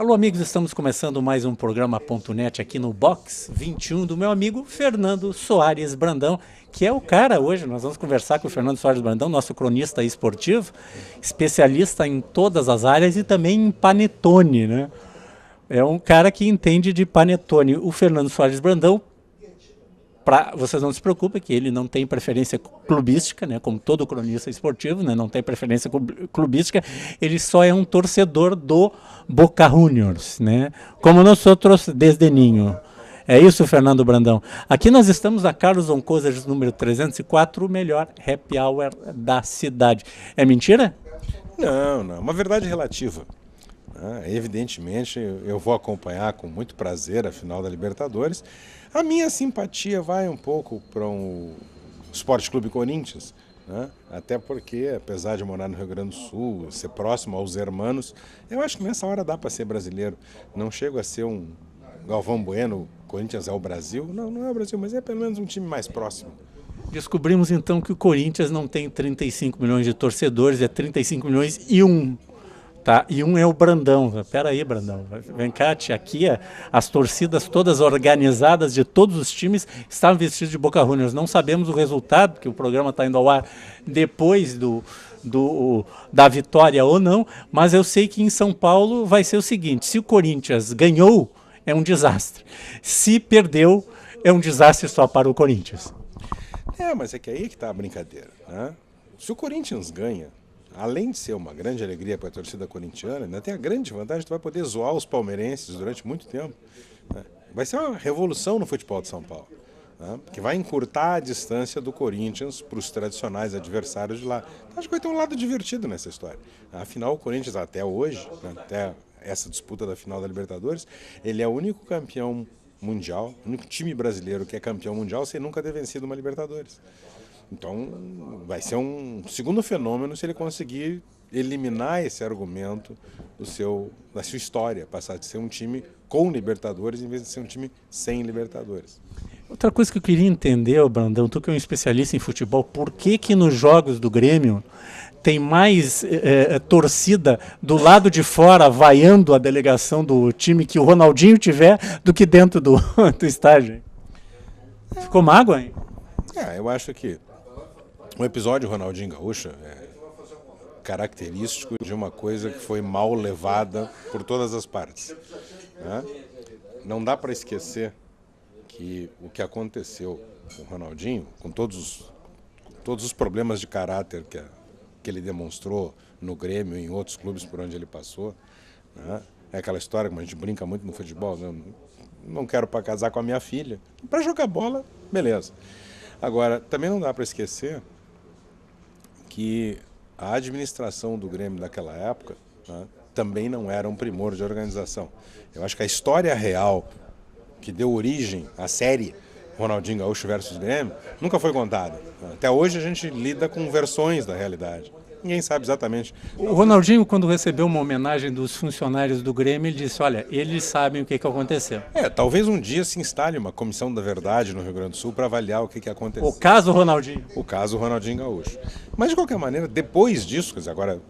Alô, amigos, estamos começando mais um programa .net aqui no Box 21 do meu amigo Fernando Soares Brandão, que é o cara hoje. Nós vamos conversar com o Fernando Soares Brandão, nosso cronista esportivo, especialista em todas as áreas e também em panetone, né? É um cara que entende de panetone. O Fernando Soares Brandão, vocês não se preocupem que ele não tem preferência clubística, né, como todo cronista esportivo, né, não tem preferência clubística, ele só é um torcedor do Boca Juniors, né, como nós outros desde ninho. É isso, Fernando Brandão. Aqui nós estamos na Carlos Oncosas, número 304, o melhor happy hour da cidade. É mentira? Não, uma verdade relativa. Evidentemente, eu vou acompanhar com muito prazer a final da Libertadores. A minha simpatia vai um pouco para o Sport Clube Corinthians, né? Até porque, apesar de morar no Rio Grande do Sul, ser próximo aos hermanos, eu acho que nessa hora dá para ser brasileiro. Não chego a ser um Galvão Bueno, Corinthians é o Brasil. Não é o Brasil, mas é pelo menos um time mais próximo. Descobrimos então que o Corinthians não tem 35 milhões de torcedores, é 35 milhões e um. Tá, e um é o Brandão. Pera aí, Brandão. Vem cá, tia. Aqui as torcidas todas organizadas de todos os times estavam vestidos de Boca Juniors. Não sabemos o resultado, porque o programa está indo ao ar depois da vitória ou não, mas eu sei que em São Paulo vai ser o seguinte: se o Corinthians ganhou, é um desastre. Se perdeu, é um desastre só para o Corinthians. Mas é que aí que está a brincadeira, né? Se o Corinthians ganha, além de ser uma grande alegria para a torcida corintiana, ainda tem a grande vantagem que tu vai poder zoar os palmeirenses durante muito tempo, né? Vai ser uma revolução no futebol de São Paulo, né? Que vai encurtar a distância do Corinthians para os tradicionais adversários de lá. Então, acho que vai ter um lado divertido nessa história. Afinal, o Corinthians até hoje, né, até essa disputa da final da Libertadores, ele é o único campeão mundial, o único time brasileiro que é campeão mundial sem nunca ter vencido uma Libertadores. Então, vai ser um segundo fenômeno se ele conseguir eliminar esse argumento da sua história, passar de ser um time com Libertadores em vez de ser um time sem Libertadores. Outra coisa que eu queria entender, Brandão, tu que é um especialista em futebol, por que nos jogos do Grêmio tem mais torcida do lado de fora vaiando a delegação do time que o Ronaldinho tiver do que dentro do estádio? Ficou mágoa, hein? Eu acho que o episódio Ronaldinho Gaúcho é característico de uma coisa que foi mal levada por todas as partes, né? Não dá para esquecer que o que aconteceu com o Ronaldinho, com todos os problemas de caráter que ele demonstrou no Grêmio e em outros clubes por onde ele passou, né? É aquela história que a gente brinca muito no futebol, né? Não quero para casar com a minha filha. Para jogar bola, beleza. Agora, também não dá para esquecer que a administração do Grêmio daquela época, né, também não era um primor de organização. Eu acho que a história real que deu origem à série Ronaldinho Gaúcho versus Grêmio nunca foi contada. Até hoje a gente lida com versões da realidade. Ninguém sabe exatamente. O Ronaldinho, quando recebeu uma homenagem dos funcionários do Grêmio, ele disse, olha, eles sabem o que aconteceu. Talvez um dia se instale uma comissão da verdade no Rio Grande do Sul para avaliar o que aconteceu. O caso Ronaldinho. O caso Ronaldinho Gaúcho. Mas, de qualquer maneira, depois disso, quer dizer, agora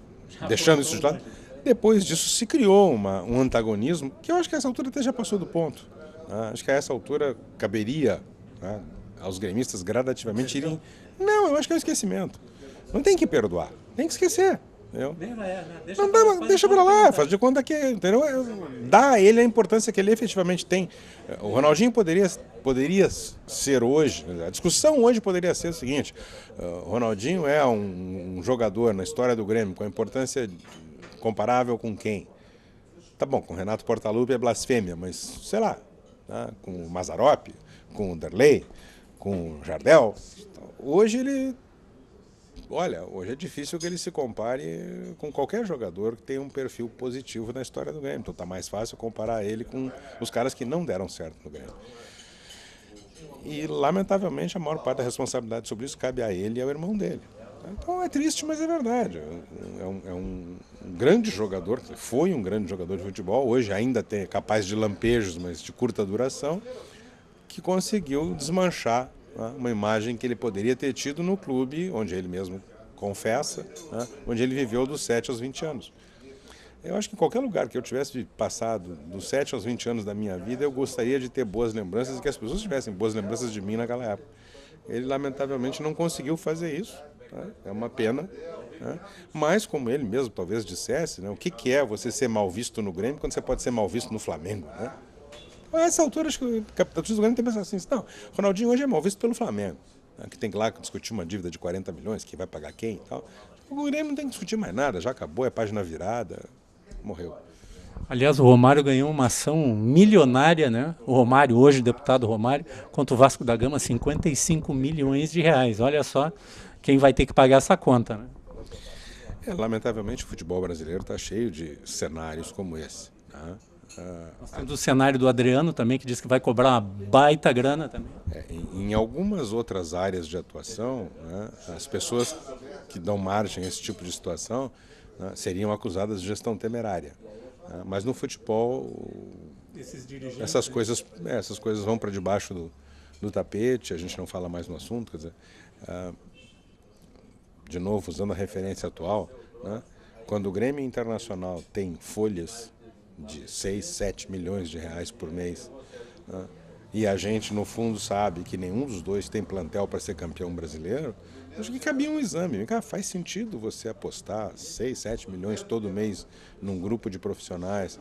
deixando isso de lado, depois disso se criou um antagonismo que eu acho que a essa altura até já passou do ponto. Acho que a essa altura caberia, né, aos gremistas gradativamente irem... Não, eu acho que é um esquecimento. Não tem que perdoar, tem que esquecer. Entendeu? Deixa pra lá, faz de conta que, entendeu? Dá a ele a importância que ele efetivamente tem. O Ronaldinho poderia ser hoje, a discussão hoje poderia ser o seguinte: o Ronaldinho é um jogador na história do Grêmio com a importância comparável com quem? Tá bom, com o Renato Portaluppi é blasfêmia, mas sei lá, né? Com o Mazzaropi, com o Derlei, com o Jardel. Hoje é difícil que ele se compare com qualquer jogador que tenha um perfil positivo na história do Grêmio. Então tá mais fácil comparar ele com os caras que não deram certo no Grêmio. E, lamentavelmente, a maior parte da responsabilidade sobre isso cabe a ele e ao irmão dele. Então é triste, mas é verdade. É um grande jogador, foi um grande jogador de futebol, hoje ainda é capaz de lampejos, mas de curta duração, que conseguiu desmanchar, né, uma imagem que ele poderia ter tido no clube, onde ele mesmo confessa, né, onde ele viveu dos 7 aos 20 anos. Eu acho que em qualquer lugar que eu tivesse passado dos 7 aos 20 anos da minha vida, eu gostaria de ter boas lembranças e que as pessoas tivessem boas lembranças de mim naquela época. Ele, lamentavelmente, não conseguiu fazer isso. Tá? É uma pena. Né? Mas, como ele mesmo talvez dissesse, né, o que é você ser mal visto no Grêmio quando você pode ser mal visto no Flamengo? Né? A essa altura, acho que o capitalismo do Grêmio tem que pensar assim, não, Ronaldinho hoje é mal visto pelo Flamengo, né, que tem que lá discutir uma dívida de 40 milhões, quem vai pagar quem e tal. O Grêmio não tem que discutir mais nada, já acabou, é página virada, morreu. Aliás, o Romário ganhou uma ação milionária, né? O Romário, hoje deputado Romário, contra o Vasco da Gama, 55 milhões de reais. Olha só quem vai ter que pagar essa conta, né? Lamentavelmente, o futebol brasileiro está cheio de cenários como esse. Né? Nós temos o cenário do Adriano também, que diz que vai cobrar uma baita grana também. Em algumas outras áreas de atuação, né, as pessoas que dão margem a esse tipo de situação, né, seriam acusadas de gestão temerária. Né? Mas no futebol, essas coisas vão para debaixo do tapete, a gente não fala mais no assunto. Quer dizer, de novo, usando a referência atual, né, quando o Grêmio Internacional tem folhas de 6, 7 milhões de reais por mês, né, e a gente, no fundo, sabe que nenhum dos dois tem plantel para ser campeão brasileiro, acho que cabia um exame. Faz sentido você apostar 6, 7 milhões todo mês num grupo de profissionais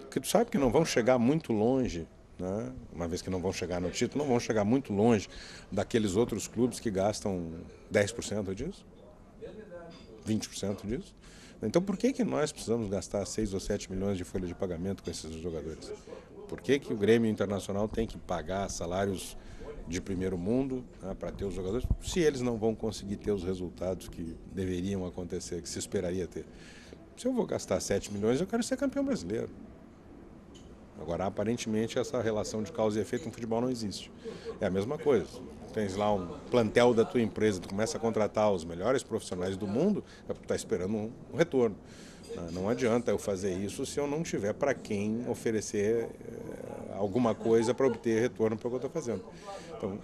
que tu sabe que não vão chegar muito longe, né? Uma vez que não vão chegar no título, não vão chegar muito longe daqueles outros clubes que gastam 10% disso, 20% disso. Então, por que nós precisamos gastar 6 ou 7 milhões de folha de pagamento com esses jogadores? Por que o Grêmio Internacional tem que pagar salários de primeiro mundo, né, para ter os jogadores, se eles não vão conseguir ter os resultados que deveriam acontecer, que se esperaria ter? Se eu vou gastar 7 milhões, eu quero ser campeão brasileiro. Agora, aparentemente, essa relação de causa e efeito no futebol não existe. É a mesma coisa. Tens lá um plantel da tua empresa, tu começa a contratar os melhores profissionais do mundo, tu está esperando um retorno. Não adianta eu fazer isso se eu não tiver para quem oferecer alguma coisa para obter retorno para o que eu estou fazendo. Então,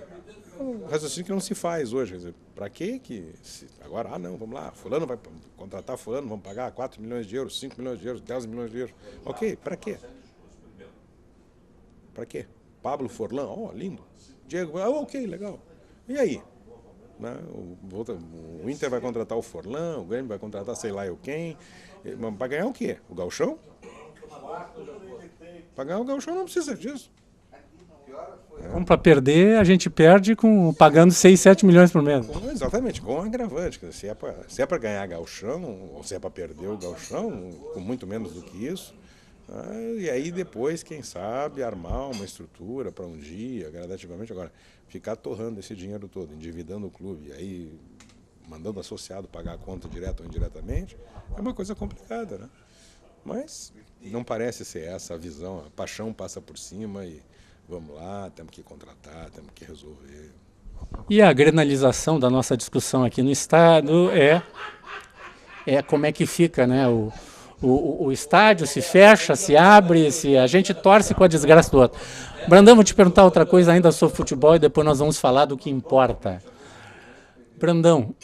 é um raciocínio que não se faz hoje. Quer dizer, para que agora, não, vamos lá, fulano vai contratar fulano, vamos pagar 4 milhões de euros, 5 milhões de euros, 10 milhões de euros. Ok, para quê? Para quê? Pablo Forlan, lindo. Diego, ok, legal. E aí? Né? O Inter vai contratar o Forlan, o Grêmio vai contratar sei lá eu quem. Para ganhar o quê? O gauchão? Para ganhar o gauchão não precisa disso. Como para perder, a gente perde pagando 6, 7 milhões por mês. Exatamente, com um agravante. Se é para ganhar gauchão, ou se é para perder o gauchão, com muito menos do que isso. E aí depois, quem sabe, armar uma estrutura para um dia, gradativamente. Agora, ficar torrando esse dinheiro todo, endividando o clube, e aí mandando o associado pagar a conta direto ou indiretamente, é uma coisa complicada, né? Mas não parece ser essa a visão. A paixão passa por cima e vamos lá, temos que contratar, temos que resolver. E a grenalização da nossa discussão aqui no Estado é como é que fica, né? O estádio se fecha, se abre, a gente torce com a desgraça do outro. Brandão, vou te perguntar outra coisa ainda sobre futebol e depois nós vamos falar do que importa. Brandão,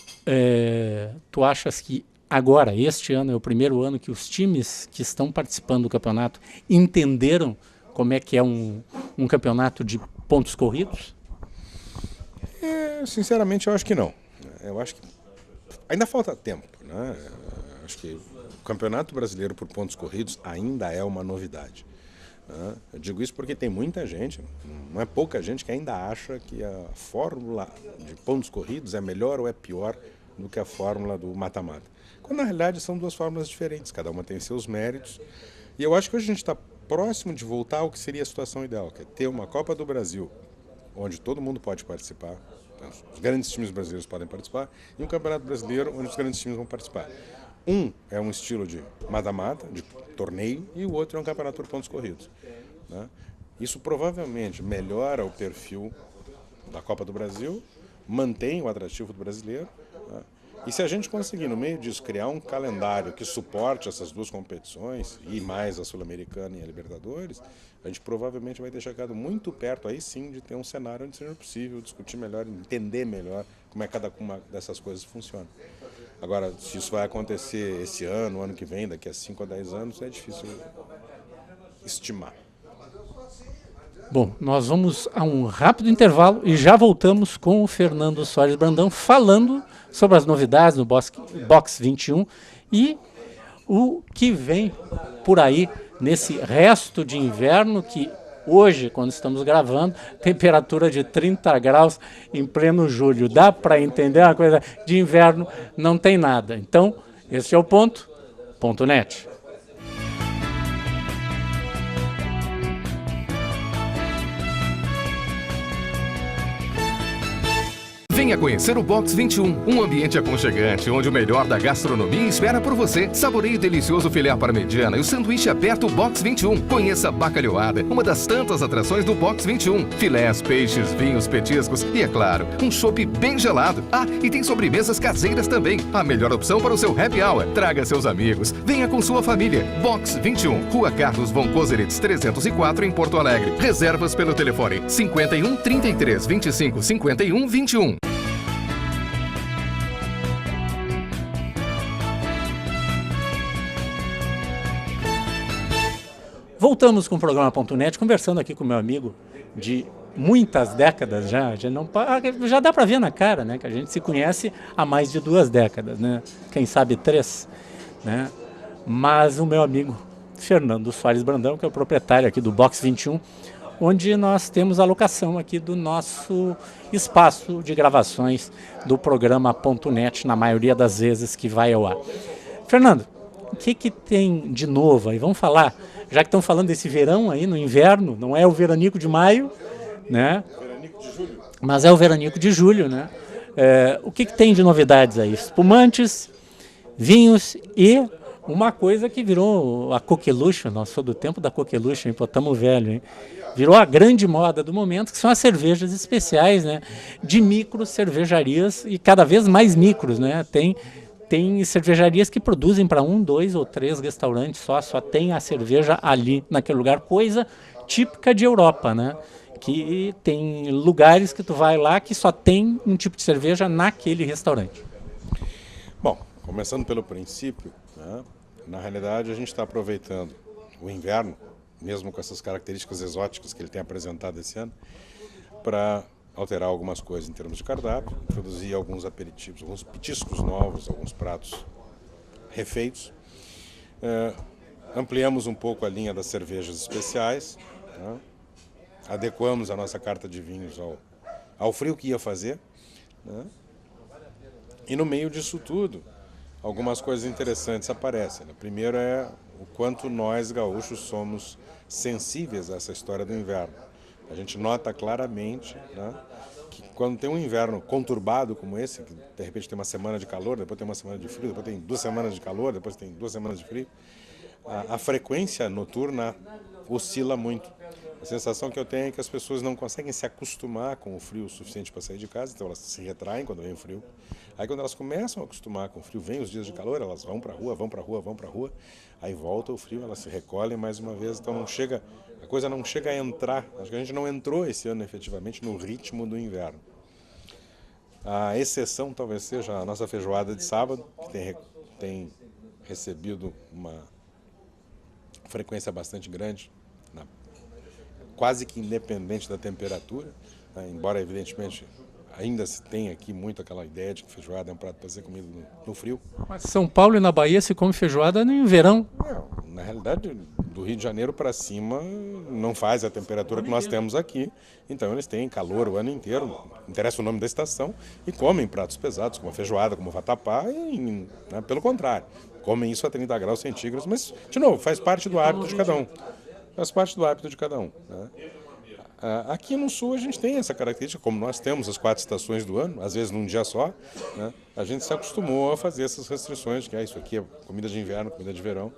tu achas que agora, este ano, é o primeiro ano que os times que estão participando do campeonato entenderam como é que é um campeonato de pontos corridos? Sinceramente, eu acho que não. Eu acho que ainda falta tempo, né? Acho que o Campeonato Brasileiro por pontos corridos ainda é uma novidade. Né? Eu digo isso porque tem muita gente, não é pouca gente, que ainda acha que a fórmula de pontos corridos é melhor ou é pior do que a fórmula do mata-mata. Quando na realidade são duas fórmulas diferentes, cada uma tem seus méritos. E eu acho que hoje a gente está próximo de voltar ao que seria a situação ideal, que é ter uma Copa do Brasil, onde todo mundo pode participar, os grandes times brasileiros podem participar, e um Campeonato Brasileiro onde os grandes times vão participar. Um é um estilo de mata-mata, de torneio, e o outro é um campeonato por pontos corridos. Né? Isso provavelmente melhora o perfil da Copa do Brasil, mantém o atrativo do brasileiro. Né? E se a gente conseguir, no meio disso, criar um calendário que suporte essas duas competições, e mais a Sul-Americana e a Libertadores, a gente provavelmente vai ter chegado muito perto, aí sim, de ter um cenário onde seja possível discutir melhor, entender melhor como é que cada uma dessas coisas funciona. Agora, se isso vai acontecer esse ano, ano que vem, daqui a 5 a 10 anos, é difícil estimar. Bom, nós vamos a um rápido intervalo e já voltamos com o Fernando Soares Brandão falando sobre as novidades no Box 21 e o que vem por aí nesse resto de inverno que hoje, quando estamos gravando, temperatura de 30 graus em pleno julho. Dá para entender uma coisa? De inverno não tem nada. Então, esse é o ponto net. Venha conhecer o Box 21, um ambiente aconchegante, onde o melhor da gastronomia espera por você. Saboreie o delicioso filé à parmegiana e o sanduíche aberto Box 21. Conheça a bacalhoada, uma das tantas atrações do Box 21. Filés, peixes, vinhos, petiscos e, é claro, um chopp bem gelado. Ah, e tem sobremesas caseiras também. A melhor opção para o seu happy hour. Traga seus amigos. Venha com sua família. Box 21, Rua Carlos von Koseritz, 304, em Porto Alegre. Reservas pelo telefone 51 33 25 51 21. Voltamos com o programa.net, conversando aqui com o meu amigo de muitas décadas já dá para ver na cara, né, que a gente se conhece há mais de 2 décadas, né, quem sabe 3, né, mas o meu amigo Fernando Soares Brandão, que é o proprietário aqui do Box 21, onde nós temos a locação aqui do nosso espaço de gravações do programa.net, na maioria das vezes que vai ao ar. Fernando, o que tem de novo aí? Vamos falar, já que estão falando desse verão aí, no inverno, não é o veranico de maio, né? Veranico de julho. Mas é o veranico de julho, né? O que tem de novidades aí? Espumantes, vinhos e uma coisa que virou a coqueluche, nós somos do tempo da coqueluche, hein? Pô, tamo velho, hein? Virou a grande moda do momento, que são as cervejas especiais, né? De micro cervejarias e cada vez mais micros, né? Tem cervejarias que produzem para 1, 2 ou 3 restaurantes só tem a cerveja ali naquele lugar, coisa típica de Europa, né? Que tem lugares que tu vai lá que só tem um tipo de cerveja naquele restaurante. Bom, começando pelo princípio, né? Na realidade a gente está aproveitando o inverno, mesmo com essas características exóticas que ele tem apresentado esse ano, para alterar algumas coisas em termos de cardápio, introduzir alguns aperitivos, alguns petiscos novos, alguns pratos refeitos. Ampliamos um pouco a linha das cervejas especiais, né? Adequamos a nossa carta de vinhos ao frio que ia fazer, né? E no meio disso tudo, algumas coisas interessantes aparecem, né? Primeiro é o quanto nós gaúchos somos sensíveis a essa história do inverno. A gente nota claramente, né, que quando tem um inverno conturbado como esse, que de repente tem uma semana de calor, depois tem uma semana de frio, depois tem 2 semanas de calor, depois tem 2 semanas de frio, a frequência noturna oscila muito. A sensação que eu tenho é que as pessoas não conseguem se acostumar com o frio o suficiente para sair de casa, então elas se retraem quando vem o frio. Aí quando elas começam a acostumar com o frio, vem os dias de calor, elas vão para a rua, aí volta o frio, elas se recolhem mais uma vez, então a coisa não chega a entrar. Acho que a gente não entrou esse ano efetivamente no ritmo do inverno. A exceção talvez seja a nossa feijoada de sábado, que tem recebido uma frequência bastante grande, quase que independente da temperatura, né? Embora evidentemente ainda se tenha aqui muito aquela ideia de que feijoada é um prato para ser comido no frio. Mas São Paulo e na Bahia se come feijoada no verão. Na realidade, do Rio de Janeiro para cima não faz a temperatura que nós temos aqui, então eles têm calor o ano inteiro, não interessa o nome da estação, e comem pratos pesados, como a feijoada, como o vatapá, né, pelo contrário, comem isso a 30 graus centígrados, mas, de novo, faz parte do hábito de cada um. Né? Aqui no Sul a gente tem essa característica, como nós temos as 4 estações do ano, às vezes num dia só, né? A gente se acostumou a fazer essas restrições, que isso aqui é comida de inverno, comida de verão.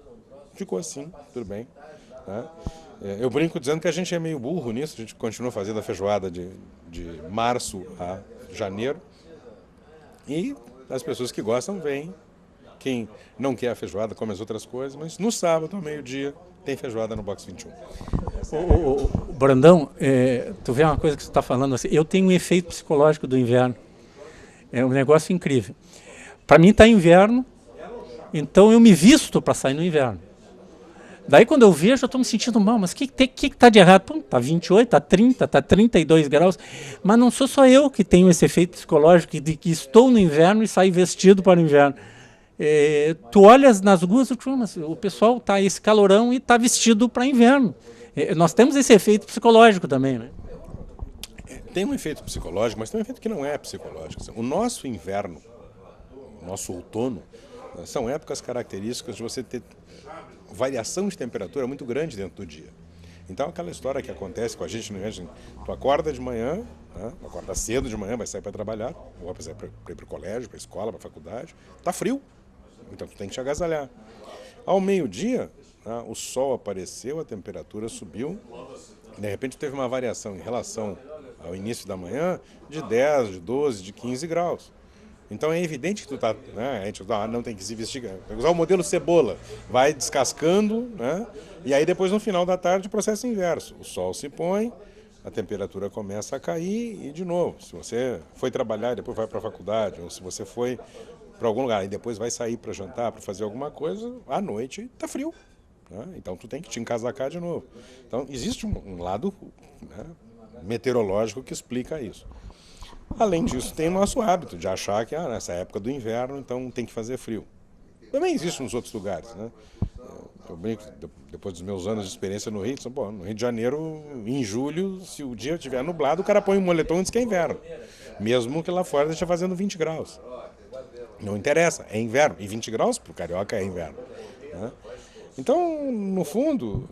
Ficou assim, tudo bem. Né? Eu brinco dizendo que a gente é meio burro nisso, a gente continua fazendo a feijoada de março a janeiro, e as pessoas que gostam vêm. Quem não quer a feijoada come as outras coisas, mas no sábado, ao meio-dia, tem feijoada no Box 21. O Brandão, tu vê uma coisa que você está falando assim, eu tenho um efeito psicológico do inverno, é um negócio incrível. para mim está inverno, então eu me visto para sair no inverno. Daí quando eu vejo, eu estou me sentindo mal, mas o que está de errado? Pô, tá 28, tá 30, tá 32 graus, mas não sou só eu que tenho esse efeito psicológico de que estou no inverno e saio vestido para o inverno. Tu olhas nas ruas, mas o pessoal está esse calorão e está vestido para inverno. Nós temos esse efeito psicológico também, né? Tem um efeito psicológico, mas tem um efeito que não é psicológico. O nosso inverno, o nosso outono, são épocas características de você ter variação de temperatura muito grande dentro do dia. Então aquela história que acontece com a gente, tu acorda de manhã, né? Acorda cedo de manhã, vai sair para trabalhar, ou vai sair para ir para o colégio, para a escola, para a faculdade, tá frio, então tu tem que te agasalhar. Ao meio-dia, né, o sol apareceu, a temperatura subiu, e de repente teve uma variação em relação ao início da manhã de 10, de 12, de 15 graus. Então é evidente que tu tá, né, a gente não tem que se vestir, usar o modelo cebola, vai descascando, né, e aí depois no final da tarde o processo inverso. O sol se põe, a temperatura começa a cair e de novo, se você foi trabalhar e depois vai para a faculdade, ou se você foi para algum lugar e depois vai sair para jantar, para fazer alguma coisa, à noite tá frio, né, então tu tem que te encasacar de novo. Então existe um lado, né, meteorológico que explica isso. Além disso, tem o nosso hábito de achar que nessa época do inverno, então tem que fazer frio. Também existe nos outros lugares, né? Eu brinco, depois dos meus anos de experiência no Rio, no Rio de Janeiro, em julho, se o dia estiver nublado, o cara põe um moletom e diz que é inverno. Mesmo que lá fora esteja fazendo 20 graus. Não interessa, é inverno. E 20 graus para o carioca é inverno, né? Então, no fundo,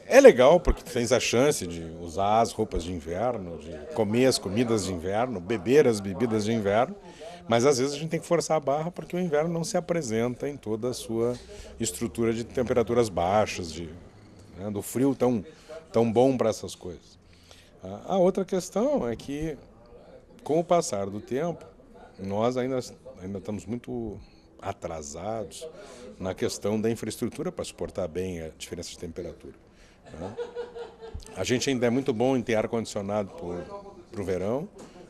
é legal porque tu tens a chance de usar as roupas de inverno, de comer as comidas de inverno, beber as bebidas de inverno, mas às vezes a gente tem que forçar a barra porque o inverno não se apresenta em toda a sua estrutura de temperaturas baixas, né, do frio tão bom para essas coisas. A outra questão é que, com o passar do tempo, nós ainda estamos muito atrasados na questão da infraestrutura para suportar bem a diferença de temperatura. A gente ainda é muito bom em ter ar-condicionado para o verão,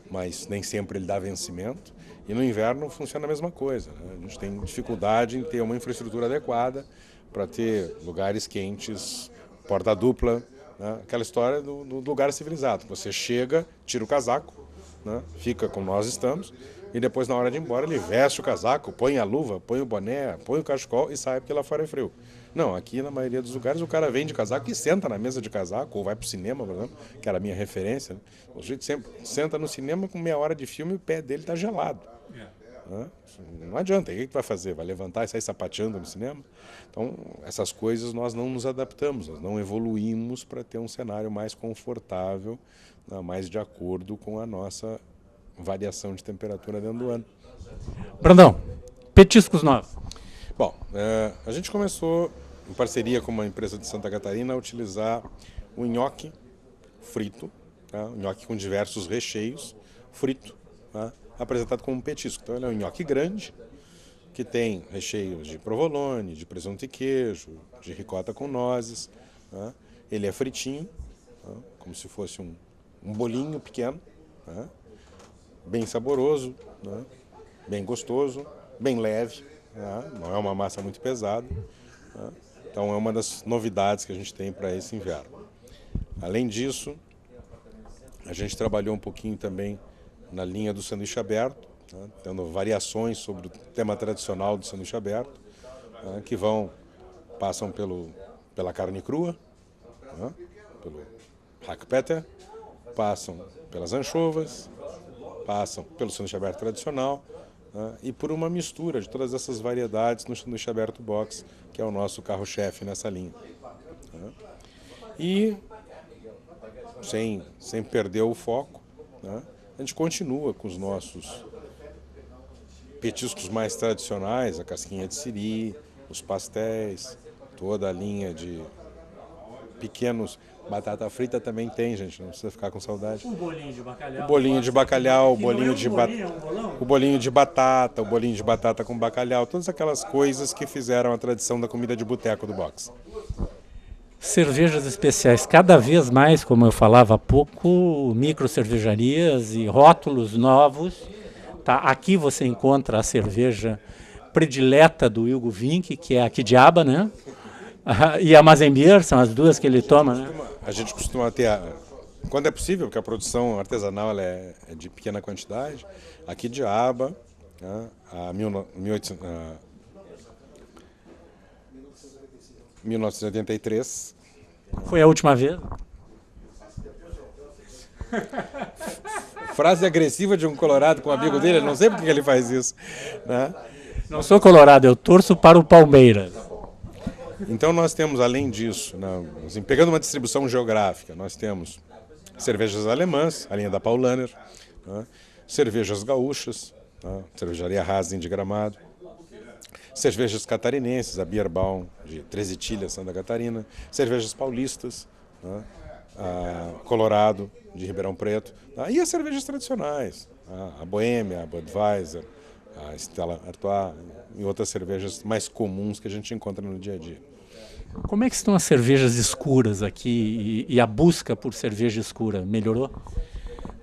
mas nem sempre ele dá vencimento. E no inverno funciona a mesma coisa, né? A gente tem dificuldade em ter uma infraestrutura adequada para ter lugares quentes, porta dupla, né? Aquela história do lugar civilizado. Você chega, tira o casaco, né? Fica como nós estamos, e depois na hora de ir embora ele veste o casaco, põe a luva, põe o boné, põe o cachecol e sai porque lá fora é frio. Não, aqui na maioria dos lugares o cara vem de casaco e senta na mesa de casaco, ou vai para o cinema, por exemplo, que era a minha referência, né? O sujeito sempre senta no cinema com meia hora de filme e o pé dele está gelado. Né? Não adianta, o que tu vai fazer? Vai levantar e sair sapateando no cinema? Então, essas coisas nós não nos adaptamos, nós não evoluímos para ter um cenário mais confortável, né, mais de acordo com a nossa variação de temperatura dentro do ano. Brandão, petiscos novos. Bom, a gente começou, em parceria com uma empresa de Santa Catarina, a utilizar o nhoque frito, tá? O nhoque com diversos recheios, frito, tá? Apresentado como um petisco. Então ele é um nhoque grande, que tem recheios de provolone, de presunto e queijo, de ricota com nozes, tá? Ele é fritinho, tá? Como se fosse um bolinho pequeno, tá? Bem saboroso, né? Bem gostoso, bem leve, tá? Não é uma massa muito pesada, tá? Então é uma das novidades que a gente tem para esse inverno. Além disso, a gente trabalhou um pouquinho também na linha do sanduíche aberto, tá? Tendo variações sobre o tema tradicional do sanduíche aberto, tá? Que passam pela carne crua, tá? Pelo hackpetter, passam pelas anchovas, passam pelo sanduíche aberto tradicional, né, e por uma mistura de todas essas variedades no sanduíche aberto box, que é o nosso carro-chefe nessa linha. Né. E, sem perder o foco, né, a gente continua com os nossos petiscos mais tradicionais, a casquinha de siri, os pastéis, toda a linha de pequenos. Batata frita também tem, gente, não precisa ficar com saudade. O bolinho de bacalhau. O bolinho de bacalhau, o bolinho de batata, o bolinho de batata com bacalhau, todas aquelas coisas que fizeram a tradição da comida de boteco do box. Cervejas especiais, cada vez mais, como eu falava há pouco, micro cervejarias e rótulos novos Tá, aqui você encontra a cerveja predileta do Hugo Vinck, que é a Quidiaba, né? E a Mazembier, são as duas que ele toma, né? A gente costuma ter, quando é possível, porque a produção artesanal ela é de pequena quantidade, a Quidiaba, né, a 1983. Foi a última vez? Frase agressiva de um colorado com um amigo dele, eu não sei porque ele faz isso, né? Não sou colorado, eu torço para o Palmeiras. Então nós temos, além disso, né, assim, pegando uma distribuição geográfica, nós temos cervejas alemãs, a linha da Paulaner, né, cervejas gaúchas, né, cervejaria Hasen de Gramado, cervejas catarinenses, a Bierbaum de Treze Itilhas, Santa Catarina, cervejas paulistas, né, a Colorado de Ribeirão Preto, né, e as cervejas tradicionais, a Boêmia, a Budweiser, a Stella Artois e outras cervejas mais comuns que a gente encontra no dia a dia. Como é que estão as cervejas escuras aqui e a busca por cerveja escura? Melhorou?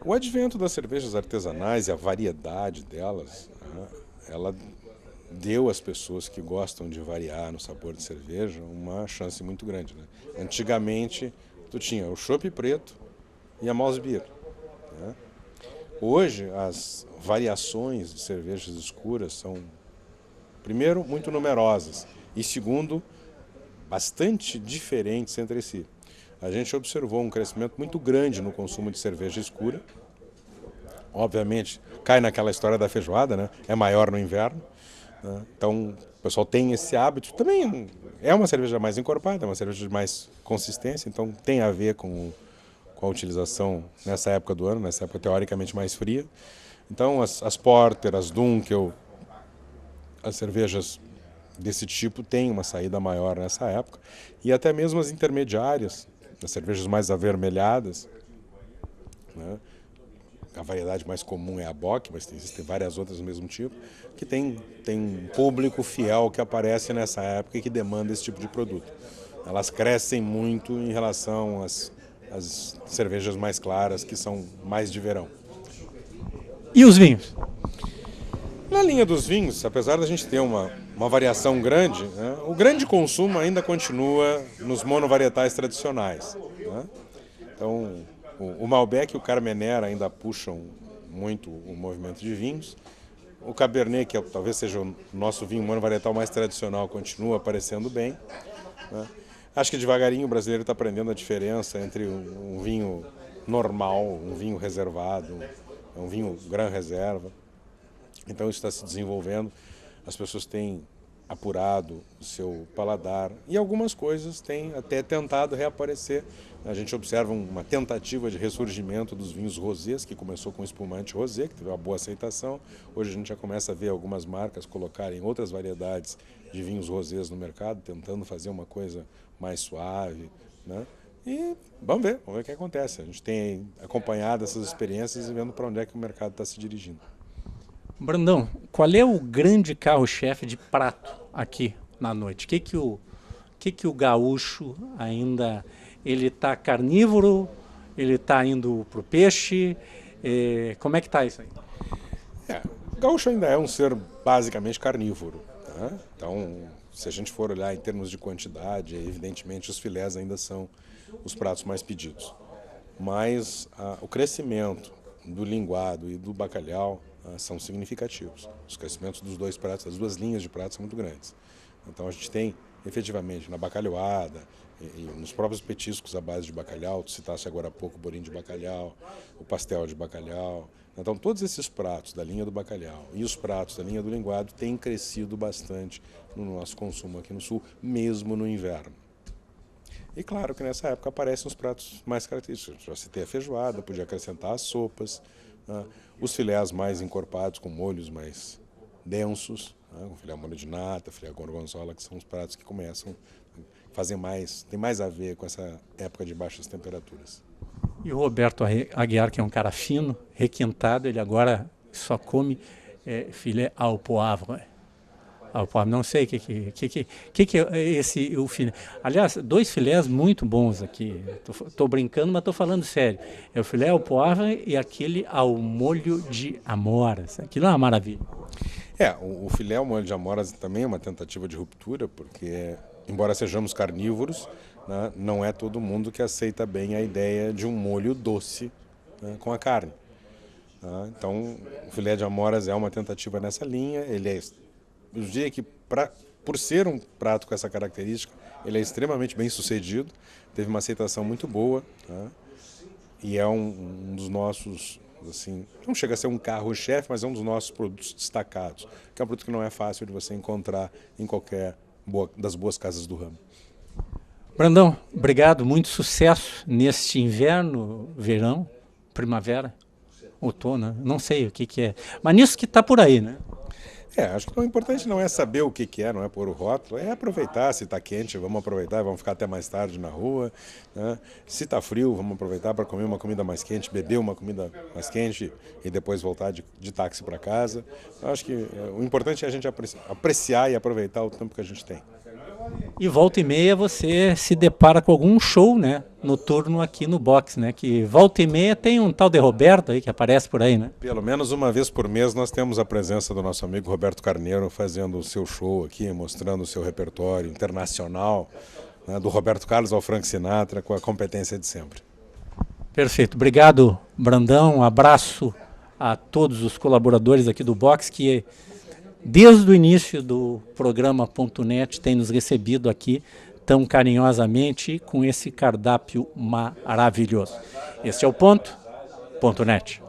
O advento das cervejas artesanais e a variedade delas, né, ela deu às pessoas que gostam de variar no sabor de cerveja uma chance muito grande, né? Antigamente, tu tinha o chopp preto e a Malzbier, né? Hoje, as variações de cervejas escuras são, primeiro, muito numerosas e, segundo, bastante diferentes entre si. A gente observou um crescimento muito grande no consumo de cerveja escura. Obviamente, cai naquela história da feijoada, né? É maior no inverno, né? Então, o pessoal tem esse hábito. Também é uma cerveja mais encorpada, é uma cerveja de mais consistência, então tem a ver com a utilização nessa época do ano, nessa época teoricamente mais fria. Então, as Porter, as Dunkel, as cervejas desse tipo têm uma saída maior nessa época. E até mesmo as intermediárias, as cervejas mais avermelhadas, né? A variedade mais comum é a Bock, mas existem várias outras do mesmo tipo, que tem um público fiel que aparece nessa época e que demanda esse tipo de produto. Elas crescem muito em relação às cervejas mais claras, que são mais de verão. E os vinhos? Na linha dos vinhos, apesar da gente ter uma variação grande, né, o grande consumo ainda continua nos monovarietais tradicionais, né? Então, o Malbec e o Carmenère ainda puxam muito o movimento de vinhos. O Cabernet, que talvez seja o nosso vinho monovarietal mais tradicional, continua aparecendo bem, né? Acho que devagarinho o brasileiro está aprendendo a diferença entre um vinho normal, um vinho reservado, um vinho Gran Reserva. Então isso está se desenvolvendo, as pessoas têm apurado o seu paladar e algumas coisas têm até tentado reaparecer. A gente observa uma tentativa de ressurgimento dos vinhos rosés, que começou com o espumante rosé, que teve uma boa aceitação. Hoje a gente já começa a ver algumas marcas colocarem outras variedades de vinhos rosés no mercado, tentando fazer uma coisa mais suave, né? E vamos ver o que acontece. A gente tem acompanhado essas experiências e vendo para onde é que o mercado está se dirigindo. Brandão, qual é o grande carro-chefe de prato aqui na noite? O que o gaúcho ainda... Ele está carnívoro? Ele está indo para o peixe? Como é que está isso aí? O gaúcho ainda é um ser basicamente carnívoro, tá? Então, se a gente for olhar em termos de quantidade, evidentemente os filés ainda são os pratos mais pedidos. Mas o crescimento do linguado e do bacalhau são significativos. Os crescimentos dos dois pratos, das duas linhas de pratos são muito grandes. Então a gente tem, efetivamente, na bacalhoada e nos próprios petiscos à base de bacalhau, tu citaste agora há pouco o bolinho de bacalhau, o pastel de bacalhau. Então todos esses pratos da linha do bacalhau e os pratos da linha do linguado têm crescido bastante no nosso consumo aqui no Sul, mesmo no inverno. E claro que nessa época aparecem os pratos mais característicos. Já citei a feijoada, podia acrescentar as sopas, né? Os filés mais encorpados, com molhos mais densos, né? O filé molho de nata, filé gorgonzola, que são os pratos que começam a fazer mais, tem mais a ver com essa época de baixas temperaturas. E o Roberto Aguiar, que é um cara fino, requintado, ele agora só come filé ao poivre. Não sei o que é esse o filé. Aliás, 2 filés muito bons aqui. Tô brincando, mas tô falando sério. É o filé ao poivre e aquele ao molho de amoras. Aquilo é uma maravilha. O filé ao molho de amoras também é uma tentativa de ruptura, porque, embora sejamos carnívoros, né, não é todo mundo que aceita bem a ideia de um molho doce, né, com a carne. Então, o filé de amoras é uma tentativa nessa linha. Eu diria que, por ser um prato com essa característica, ele é extremamente bem sucedido, teve uma aceitação muito boa, tá? E é um dos nossos, assim, não chega a ser um carro-chefe, mas é um dos nossos produtos destacados, que é um produto que não é fácil de você encontrar em qualquer das boas casas do ramo. Brandão, obrigado, muito sucesso neste inverno, verão, primavera, outono, não sei o que é, mas nisso que está por aí, né? Acho que o importante não é saber o que é, não é pôr o rótulo, é aproveitar. Se está quente, vamos aproveitar, vamos ficar até mais tarde na rua, né? Se está frio, vamos aproveitar para comer uma comida mais quente, beber uma comida mais quente e depois voltar de táxi para casa. Acho que o importante é a gente apreciar e aproveitar o tempo que a gente tem. E volta e meia você se depara com algum show, né, noturno aqui no box, né? Que volta e meia tem um tal de Roberto aí que aparece por aí, né? Pelo menos uma vez por mês nós temos a presença do nosso amigo Roberto Carneiro fazendo o seu show aqui, mostrando o seu repertório internacional, né, do Roberto Carlos ao Frank Sinatra, com a competência de sempre. Perfeito. Obrigado, Brandão. Um abraço a todos os colaboradores aqui do box que desde o início do programa .net tem nos recebido aqui tão carinhosamente com esse cardápio maravilhoso. Este é o .net.